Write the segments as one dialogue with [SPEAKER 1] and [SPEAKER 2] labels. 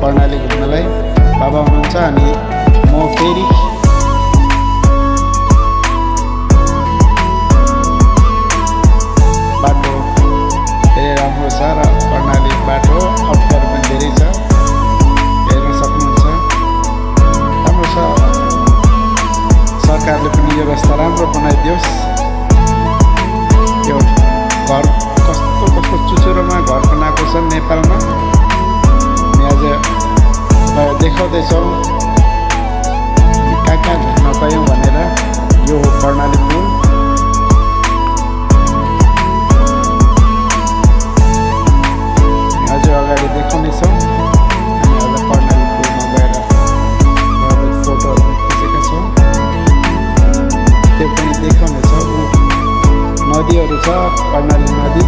[SPEAKER 1] कर्णाली घुम्नलाई। बाबा हुनुहुन्छ अनि म फेरि बाटो धेरै राम्रो छ र कर्णाली बाटो अप्ठ्यारो पनि धेरै छ, हेर्न सक्नुहुन्छ। राम्रो छ, सरकारले पनि यो रास्ता राम्रो बनाइदियोस्। यो घर कस्तो कस्तो चुचुरोमा घर बनाएको छ नेपालमा, हामी आज देखाउँदैछौँ कहाँ कहाँ घुम्न गयौँ भनेर। यो हो कर्णाली पुल। अझ अगाडि देखाउनेछौँ। हामी आज कर्णाली पुलमा गएर फोटोहरू खिचेका छौँ, त्यो पनि देखाउनेछौँ। नदीहरू छ, कर्णाली नदी,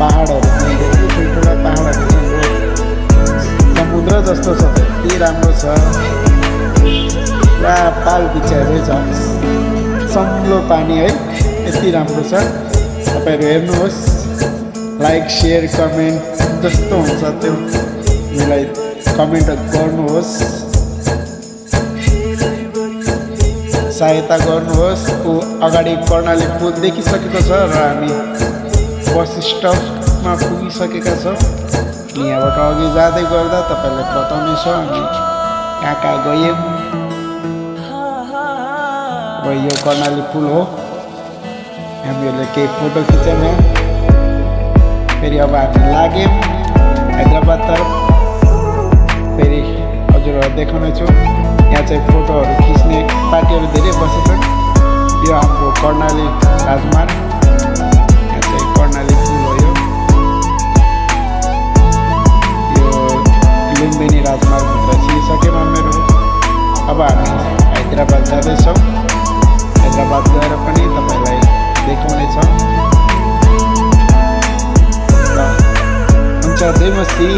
[SPEAKER 1] पहाडहरू पनि धेरै ठुल्ठुला पहाडहरू छन्। समुद्र जस्तो छ, यति राम्रो छ, पुरा पाल बिछ्याएरै छ, सम्लो पानी है, यति राम्रो छ। तपाईँहरू हेर्नुहोस्, लाइक सेयर कमेन्ट जस्तो हुन्छ त्यो मलाई कमेन्ट गर्नुहोस्, सहायता गर्नुहोस्। अगाडि कर्णाली पुल देखिसकेको छ र हामी बस स्टपमा पुगिसकेका छौँ। यहाँबाट अघि जाँदै गर्दा तपाईँलाई बताउनेछौँ हामी कहाँ कहाँ गयौँ। अब यो कर्णाली पुल हो, हामीहरूले केही फोटो खिच्यौँ। फेरि अब हामी लाग्यौँ हैदराबादतर्फ। फेरि हजुरहरू देखाउनेछु, यहाँ चाहिँ फोटोहरू खिच्ने पार्टीहरू धेरै बसेछन्। यो हाम्रो कर्णाली राजमार्ग, यहाँ चाहिँ कर्णाली पुल हो। यो लुम्बिनी राजमार्गभित्र छिरिसक्यौँ हामीहरू। अब हामी हैदराबाद जाँदैछौँ। हैदराबाद गएर पनि तपाईँलाई देखाउनेछौँ। हुन्छ, जय मसी।